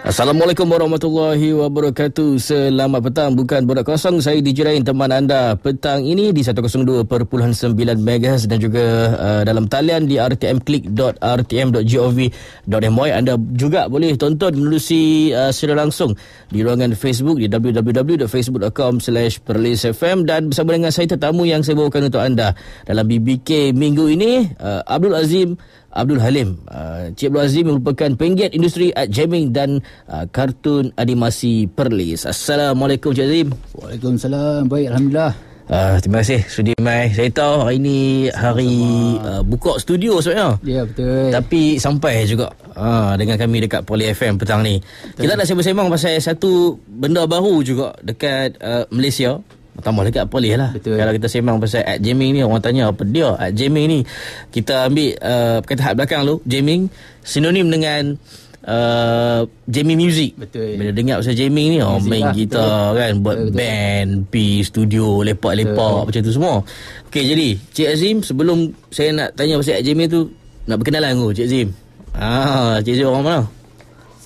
Assalamualaikum warahmatullahi wabarakatuh. Selamat petang, bukan borak kosong. Saya DJ Rain, teman anda petang ini di 102.9 MHz dan juga dalam talian di rtmklik.rtm.gov.my. Anda juga boleh tonton menerusi secara langsung di ruangan Facebook di www.facebook.com/perlisfm, dan bersama dengan saya tetamu yang saya bawakan untuk anda dalam BBK minggu ini, Abdul Azim Abdul Halim. Cik Abdul Azim merupakan penggiat industri art jamming dan kartun animasi Perlis. Assalamualaikum Cik Azim. Waalaikumsalam. Baik, Alhamdulillah. Terima kasih sudi mai. Saya tahu hari ini hari buka studio sebenarnya. Ya, betul. Tapi sampai juga dengan kami dekat Poli FM petang ni. Betul. Kita nak sembang-sembang pasal satu benda baru juga dekat Malaysia. Tambah dekat Polis lah. Betul. Kalau kita sembang pasal art jamming ni, orang tanya apa dia art jamming ni. Kita ambil perkataan belakang tu, jamming sinonim dengan jamming music. Betul. Bila dengar pasal jamming ni, main lah, gitar kan, buat betul. Band, pergi studio, lepak-lepak macam tu semua. Okey, jadi Cik Azim, sebelum saya nak tanya pasal art jamming tu, nak berkenalan tu Cik Azim. Cik Azim orang mana?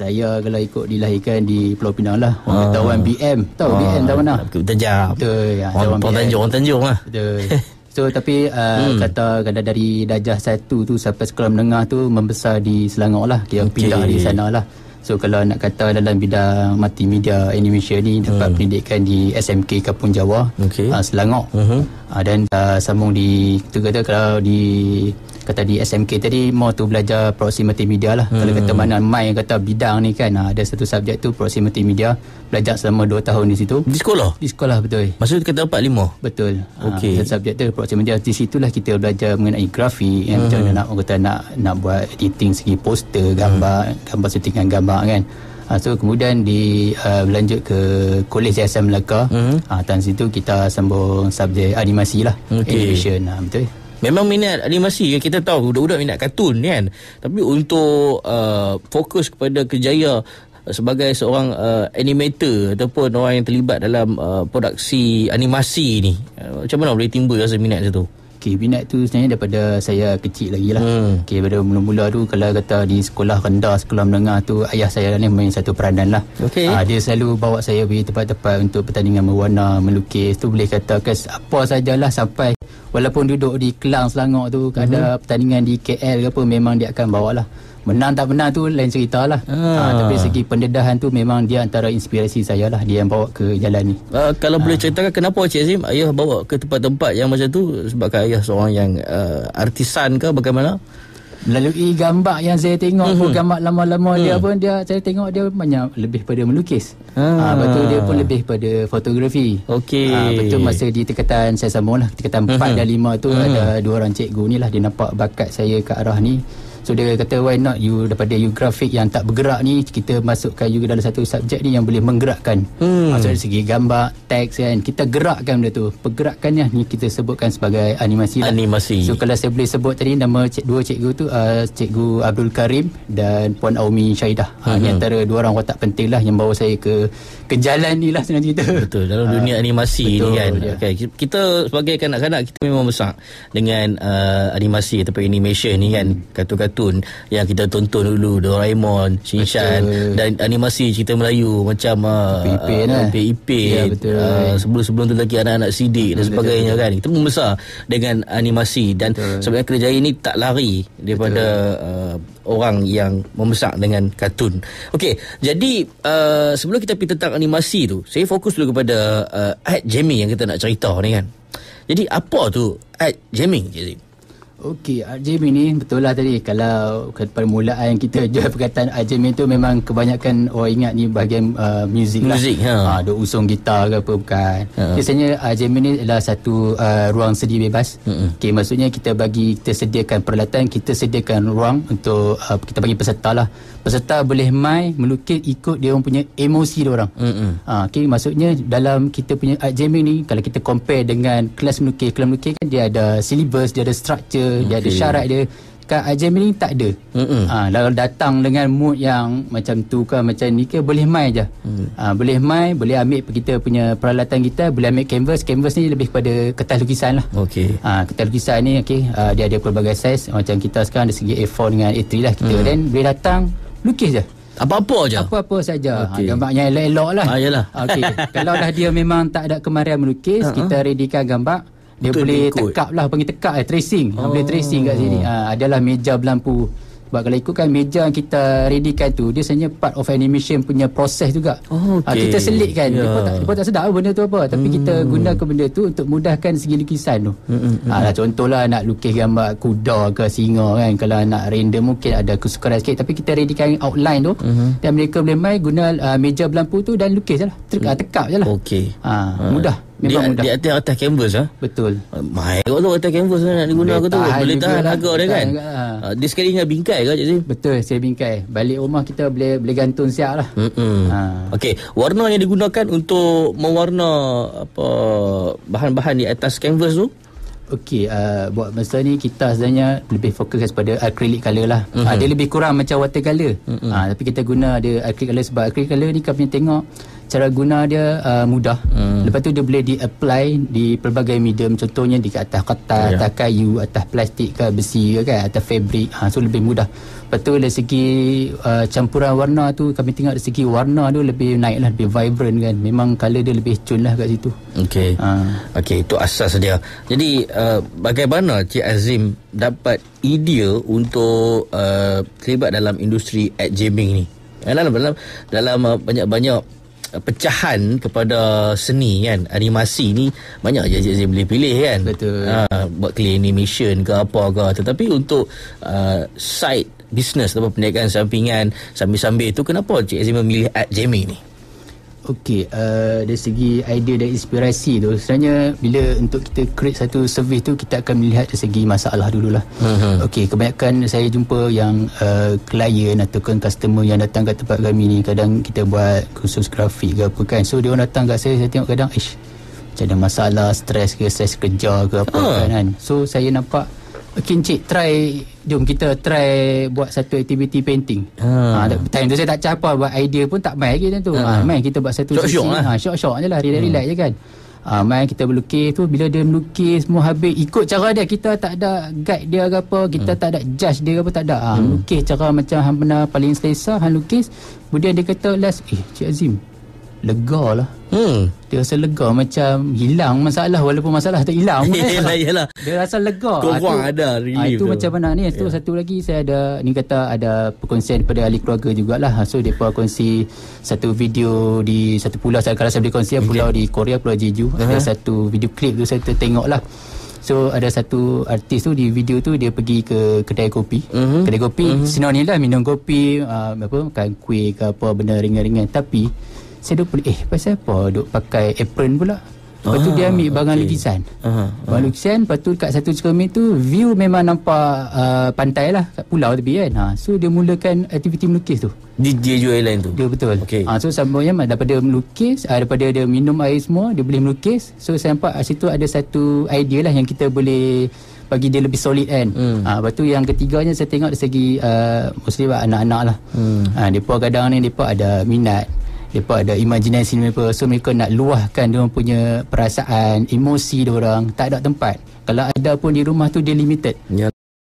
Saya kalau ikut dilahirkan di Pulau Pinang lah. Orang kata orang BM. Tahu BM tahu mana? Bukit Tanjung. Betul. Orang Tanjung lah. Betul. So tapi kata dari darjah 1 tu sampai sekolah menengah tu membesar di Selangor lah. Dia pindah di sana lah. So kalau nak kata dalam bidang multimedia animation ni, dapat pendidikan di SMK Kapun Jawa, Selangor. Dan sambung di, kita kata kalau di SMK tadi mau tu belajar proximity media lah. Kalau kata mana mai kata bidang ni kan, ada satu subjek tu proximity media, belajar selama 2 tahun di situ. Di sekolah? Di sekolah, betul. Maksud kata 4-5? Betul. Okey. Subjek tu proximity media. Di situlah kita belajar mengenai grafik, macam mana nak buat editing segi poster, gambar settingan gambar kan. So kemudian berlanjut ke Kolej Yayasan Melaka. Dan situ kita sambung subjek animasi lah. Animation. Betul. Memang minat animasi, kita tahu budak-budak minat kartun kan. Tapi untuk fokus kepada kerjaya sebagai seorang animator ataupun orang yang terlibat dalam produksi animasi ni, macam mana boleh timbul rasa minat macam tu? Okay, minat tu sebenarnya daripada saya kecil lagi lah. Okay, pada mula-mula tu kalau kata di sekolah rendah, sekolah menengah tu, ayah saya ni main satu peranan lah. Dia selalu bawa saya pergi tempat-tempat untuk pertandingan mewarna, melukis tu, boleh katakan apa sajalah, sampai walaupun duduk di Kelang, Selangor tu, ada pertandingan di KL ke apa, memang dia akan bawa lah. Menang tak menang tu lain cerita lah. Tapi segi pendedahan tu memang dia antara inspirasi saya lah. Dia yang bawa ke jalan ni. Kalau boleh ceritakan kenapa Cik Azim ayah bawa ke tempat-tempat yang macam tu? Sebabkan ayah seorang yang artisan ke bagaimana? Melalui gambar yang saya tengok pun, gambar lama-lama dia pun, saya tengok dia banyak lebih pada melukis. Betul, dia pun lebih pada fotografi. Betul, masa di tingkatan saya sambung lah, tingkatan 4 dan 5 tu, ada 2 orang cikgu ni lah, dia nampak bakat saya ke arah ni. So dia kata, why not you, daripada you grafik yang tak bergerak ni, kita masukkan you dalam satu subjek ni yang boleh menggerakkan. Maksudnya dari segi gambar, teks kan, kita gerakkan benda tu. Pergerakannya ni kita sebutkan sebagai animasi lah. So kalau saya boleh sebut tadi nama 2 cikgu tu, Cikgu Abdul Karim dan Puan Aumi Syahidah. Ni antara 2 orang watak penting lah yang bawa saya ke jalan ni lah senang cerita. Betul, dalam dunia animasi ni kan. Kita sebagai kanak-kanak, kita memang besar dengan animasi ataupun animation ni kan. Kartun-kartun yang kita tonton dulu, Doraemon, Shinchan, dan animasi cerita Melayu macam PIP, sebelum tu lagi anak-anak Sidik dan sebagainya kan. Kita membesar dengan animasi, dan sebenarnya kerjaya ini tak lari daripada orang yang membesar dengan kartun. Okey, jadi sebelum kita pergi tentang animasi tu, saya fokus dulu kepada art jamming yang kita nak cerita ni kan. Jadi apa tu art jamming, Cik? Okey, art jamming ni betul lah tadi. Kalau permulaan kita jual perkataan art jamming tu, memang kebanyakan orang ingat ni bahagian muzik lah. Ada usung gitar ke apa, bukan. Biasanya art jamming ni adalah satu ruang sedia bebas. Okey, maksudnya kita sediakan peralatan, kita sediakan ruang untuk kita bagi peserta lah. Peserta boleh main, melukis ikut dia orang punya emosi dia orang. Okey, maksudnya dalam kita punya art jamming ni, kalau kita compare dengan kelas melukis kan dia ada syllabus, dia ada structure, dia ada syarat dia. Kat art jamming ni tak ada. Kalau datang dengan mood yang macam tu ke macam ni ke, boleh main je. Boleh main, boleh ambil kita punya peralatan kita, boleh ambil canvas ni lebih kepada kertas lukisan lah. Kertas lukisan ni dia ada pelbagai saiz. Macam kita sekarang ada segi A4 dengan A3 lah kita. Dan boleh datang lukis je. Apa-apa je? Apa-apa saja. Gambar yang elok-elok lah. Yalah. Okay. Kalau dah dia memang tak ada kemarian melukis, kita readykan gambar. Dia betul boleh tekap lah, panggil tekap tracing. Boleh tracing kat sini. Adalah meja berlampu. Sebab kalau ikutkan meja yang kita readykan tu, dia sebenarnya part of animation punya proses juga. Kita selitkan. Dia tak sedar benda tu apa. Tapi kita gunakan benda tu untuk mudahkan segi lukisan tu. Contohlah nak lukis gambar kuda ke singa kan. Kalau nak render mungkin ada kesukaran sikit. Tapi kita readykan outline tu. Dan mereka boleh main guna meja berlampu tu dan lukis je lah. Tekap je lah. Mudah. Memang mudah. Di atas canvas Betul. Mahal kot tu atas canvas nak digunakan tu. Boleh tahan harga dia kan. Dia sekali dengan bingkai ke Cik Azim? Betul, saya bingkai. Balik rumah kita boleh gantung siap lah. Okey, warna yang digunakan untuk mewarna bahan-bahan di atas canvas tu? Okey, buat masa ni kita sebenarnya lebih fokus pada acrylic color lah. Dia lebih kurang macam watercolor. Tapi kita guna ada acrylic color sebab acrylic color ni kami tengok cara guna dia mudah. Lepas tu dia boleh di-apply di pelbagai medium. Contohnya di atas kertas, atas kayu, atas plastik ke besi ke kan, atas fabrik. So lebih mudah. Lepas tu dari segi campuran warna tu, kami tengok dari segi warna tu lebih naik lah, lebih vibrant kan. Memang colour dia lebih cun lah kat situ. Okey. Okey, itu asas dia. Jadi bagaimana Cik Azim dapat idea untuk terlibat dalam industri ad jamming ni? Dalam banyak-banyak pecahan kepada seni kan, animasi ni banyak je Cik Azim boleh pilih kan. Betul. Buat clear animation ke apa ke, tetapi untuk side business atau perniagaan sampingan sambil-sambil tu, kenapa Cik Azim memilih ad jamming ni? Okey, dari segi idea dan inspirasi tu, sebenarnya bila untuk kita create satu servis tu, kita akan melihat dari segi masalah dululah. Okey, kebanyakan saya jumpa yang klien ataupun customer yang datang kat tempat kami ni, kadang kita buat kursus grafik ke apa kan. So dia orang datang kat saya tengok kadang macam ada masalah, stres kerja ke apa kan. So saya nampak, okay Encik, jom kita try buat satu aktiviti painting. Time tu saya tak capa buat idea pun tak main lagi tu. Main kita buat satu sesi. Syok-syok je lah, relax je kan. Main kita berlukis tu, bila dia melukis semua habis, ikut cara dia. Kita tak ada guide dia ke apa, kita tak ada judge dia ke apa, tak ada. Lukis cara macam hang benar paling selesa, hang lukis. Kemudian dia kata last, Cik Azim, lega lah. Dia rasa lega, macam hilang masalah, walaupun masalah tak hilang pun. Yalah. Dia rasa lega. Korang ada relief itu tu. Macam mana ni. Tu satu lagi saya ada, ni kata ada perkongsian daripada ahli keluarga jugalah. So mereka kongsi satu video di satu pulau, kalau saya boleh kongsi pulau di Korea, Pulau Jeju. Ada satu video klip tu saya tengok lah. So ada satu artis tu, di video tu dia pergi ke kedai kopi. Kedai kopi senang ni lah, minum kopi, makan kuih ke apa benda ringan-ringan. Tapi saya duk pelik, pasal apa duk pakai apron pula. Lepas tu dia ambil barang lukisan. Barang lukisan, lepas tu kat satu cermin tu view memang nampak pantai lah, kat pulau tepi kan. So dia mulakan aktiviti melukis tu. Dia jual lain tu. Dia betul. So sambungnya daripada melukis, daripada dia minum air semua, dia boleh melukis. So saya nampak situ ada satu idea lah yang kita boleh bagi dia lebih solid kan. Lepas tu yang ketiganya saya tengok dari segi mostly anak-anak lah. Mereka kadang ni mereka ada minat, mereka ada imajinasi mereka. So mereka nak luahkan diorang punya perasaan, emosi diorang. Tak ada tempat. Kalau ada pun di rumah tu dia limited.